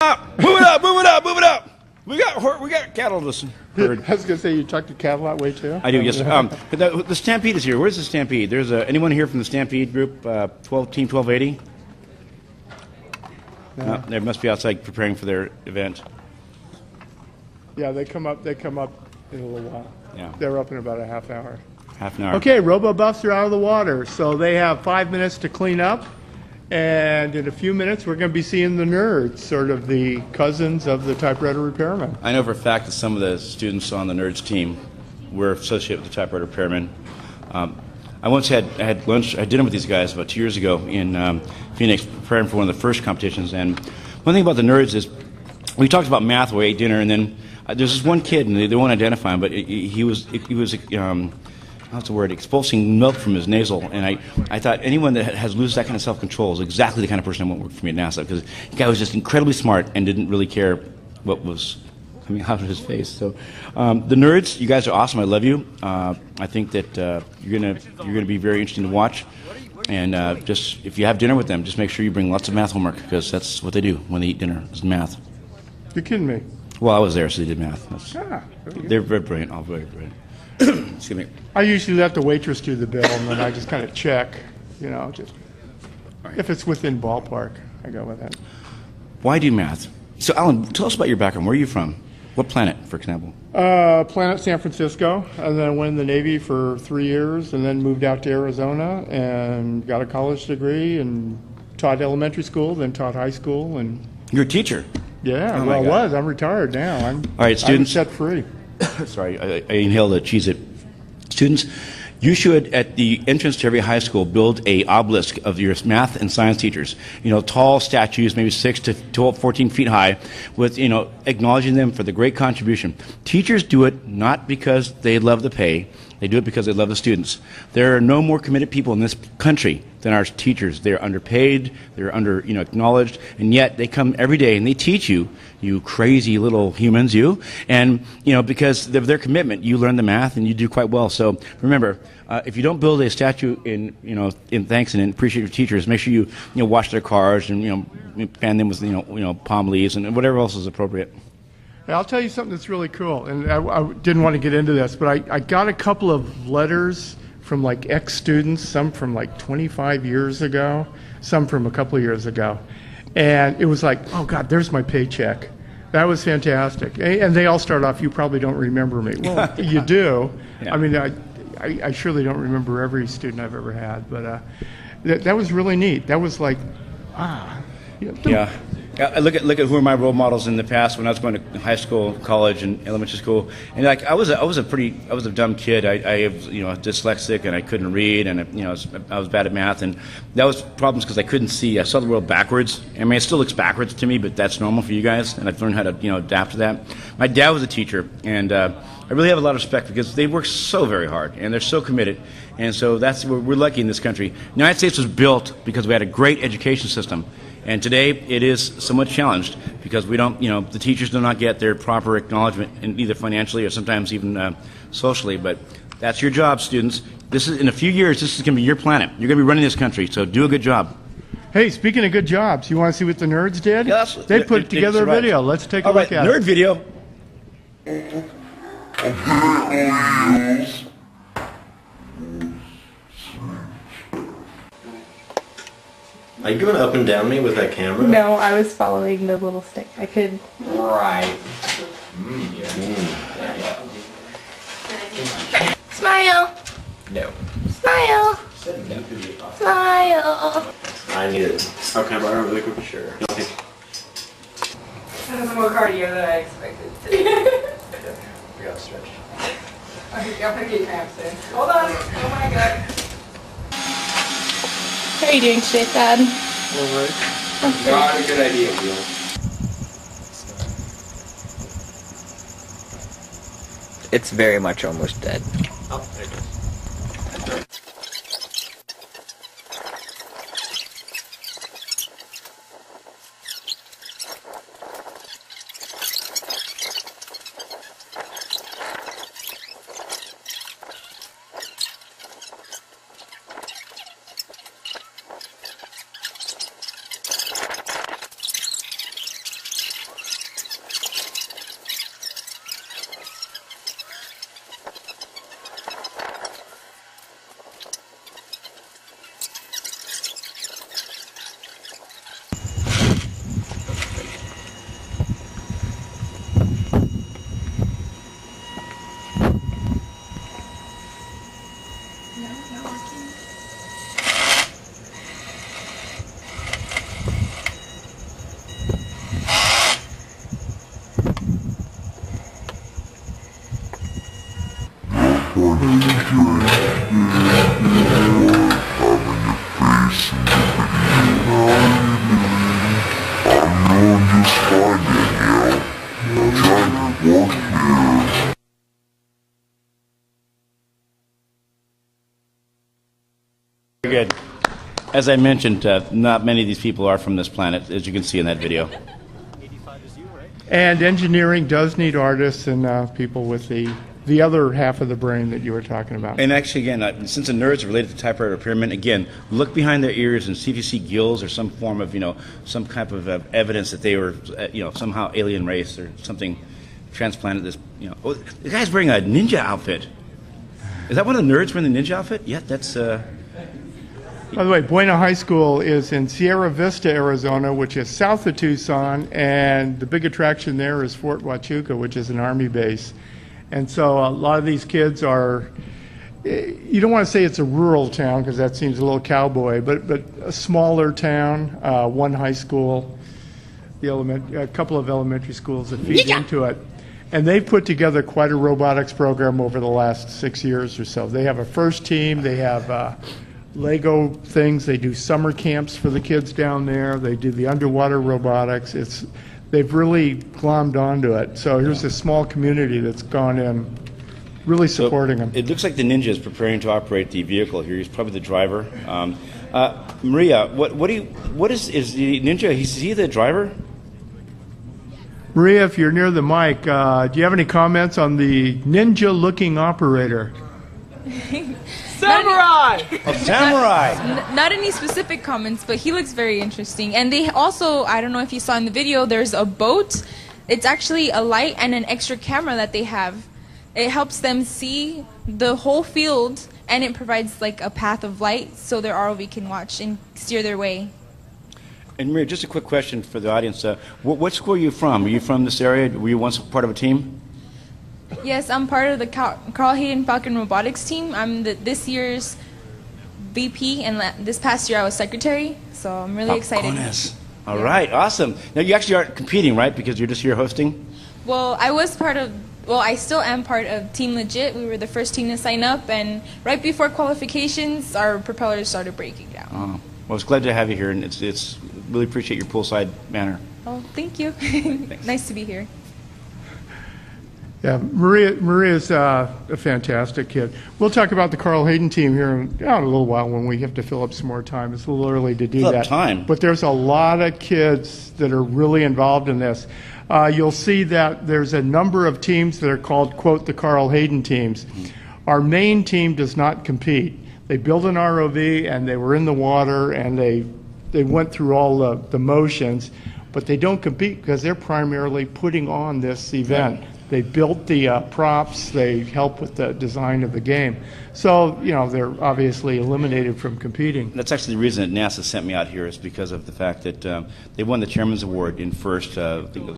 Move it up, move it up, move it up. We got cattle to listen. Herd. I was going to say you talk to cattle that way too? I do, yes. The Stampede is here. Where's the Stampede? There's anyone here from the Stampede group, Team 1280? No, they must be outside preparing for their event. Yeah, they come up in a little while. Yeah. They're up in about a half hour. Half an hour. Okay, Robo-Buffs are out of the water, so they have 5 minutes to clean up. And in a few minutes, we're going to be seeing the nerds, sort of the cousins of the typewriter repairmen. I know for a fact that some of the students on the Nerds team were associated with the typewriter repairmen. I once had dinner with these guys about 2 years ago in Phoenix, preparing for one of the first competitions. And one thing about the Nerds is we talked about math while we ate dinner, and then there's this one kid, and they won't identify him, but he was what's the word, expulsing milk from his nasal, and I thought anyone that loses that kind of self-control is exactly the kind of person I want to work for me at NASA, because the guy was just incredibly smart and didn't really care what was coming out of his face. So the Nerds, you guys are awesome. I love you. I think that you're gonna be very interesting to watch, and just if you have dinner with them, just make sure you bring lots of math homework, because that's what they do when they eat dinner, is math. You're kidding me? Well, I was there, so they did math. They're very brilliant, all very brilliant. Excuse me. I usually let the waitress do the bill, and then I just kind of check, just if it's within ballpark, I go with it. Why do math? So, Alan, tell us about your background. Where are you from? What planet, for example? Planet San Francisco, and then went in the Navy for 3 years, and then moved out to Arizona and got a college degree and taught elementary school, then taught high school, and you're a teacher. Yeah, oh well, I was. I'm retired now. All right, students. I'm set free. Sorry, I inhaled a Cheez-It. Students, you should, at the entrance to every high school, build a obelisk of your math and science teachers. Tall statues, maybe 6 to 12, 14 feet high, with, acknowledging them for the great contribution. Teachers do it not because they love the pay. They do it because they love the students. There are no more committed people in this country than our teachers. They're underpaid, they're acknowledged, and yet they come every day and they teach you, you crazy little humans, you, and, because of their commitment, you learn the math and you do quite well. So remember, if you don't build a statue in thanks and appreciate your teachers, make sure you, wash their cars and, fan them with, palm leaves and whatever else is appropriate. I'll tell you something that's really cool, and I didn't want to get into this, but I got a couple of letters from ex-students, some from 25 years ago, some from a couple of years ago, and it was oh God, there's my paycheck. That was fantastic. And they all start off, you probably don't remember me. Well, you do. Yeah. I mean, I surely don't remember every student I've ever had, but that was really neat. That was yeah. I look at who are my role models in the past when I was going to high school, college, and elementary school, and I was a dumb kid. I was dyslexic and I couldn't read, and I was bad at math, and that was problems because I couldn't see. I saw the world backwards. I mean, it still looks backwards to me, but that's normal for you guys, and I've learned how to adapt to that. My dad was a teacher, and I really have a lot of respect because they work so very hard and they're so committed, and so we're lucky in this country. The United States was built because we had a great education system. And today it is somewhat challenged because we don't, the teachers do not get their proper acknowledgement, either financially or sometimes even socially. But that's your job, students. In a few years, this is going to be your planet. You're going to be running this country, so do a good job. Hey, speaking of good jobs, you want to see what the Nerds did? Yes. They put together a video. Let's take a look at it. Nerd video. Are you going up and down me with that camera? No, I was following the little stick. I could. Right. Smile. No. Smile. No. Smile. I need it. Oh, can I borrow it really quick? Sure. Okay. That was more cardio than I expected. We gotta stretch. Okay, I'm gonna get cramps in. Hold on. Oh my god. How are you doing today, Dad? All right. Not a good idea, Bill. It's very much almost dead. Oh, there it goes. Very good. As I mentioned, not many of these people are from this planet, as you can see in that video. And engineering does need artists and people with the other half of the brain that you were talking about. And actually, again, since the nerds are related to typewriter pyramid, again, look behind their ears and see if you see gills or some form of, some type of evidence that they were, somehow alien race or something transplanted this, Oh, the guy's wearing a ninja outfit. Is that one of the nerds wearing the ninja outfit? Yeah, that's, By the way, Buena High School is in Sierra Vista, Arizona, which is south of Tucson, and the big attraction there is Fort Huachuca, which is an Army base. And so a lot of these kids are, you don't want to say it's a rural town because that seems a little cowboy, but a smaller town, one high school, a couple of elementary schools that feed into it. And they've put together quite a robotics program over the last 6 years or so. They have a first team, they have Lego things, they do summer camps for the kids down there, they do the underwater robotics. They've really glommed onto it. So here's a small community that's gone in, really supporting them. It looks like the ninja is preparing to operate the vehicle here. He's probably the driver. Maria, what is the ninja? Is he the driver? Maria, if you're near the mic, do you have any comments on the ninja-looking operator? Samurai! A samurai! Not any specific comments, but he looks very interesting. And they also, I don't know if you saw in the video, there's a boat. It's actually a light and an extra camera that they have. It helps them see the whole field, and it provides like a path of light so their ROV can watch and steer their way. And Maria, just a quick question for the audience. What school are you from? Are you from this area? Were you once part of a team? Yes, I'm part of the Carl Hayden Falcon Robotics team. I'm this year's VP, and this past year I was secretary, so I'm really excited. Goodness. All right, awesome. Now, you actually aren't competing, right, because you're just here hosting? Well, I still am part of Team Legit. We were the first team to sign up, and right before qualifications, our propellers started breaking down. Oh, well, it's glad to have you here, and it's really appreciate your poolside manner. Oh, thank you. Nice to be here. Yeah, Maria's a fantastic kid. We'll talk about the Carl Hayden team here in a little while when we have to fill up some more time. It's a little early to do that. Time. But there's a lot of kids that are really involved in this. You'll see that there's a number of teams that are called, quote, the Carl Hayden teams. Our main team does not compete. They built an ROV and they were in the water and they went through all the motions, but they don't compete because they're primarily putting on this event. They built the props, they help with the design of the game. So, they're obviously eliminated from competing. That's actually the reason that NASA sent me out here is because of the fact that they won the Chairman's Award in first, I think it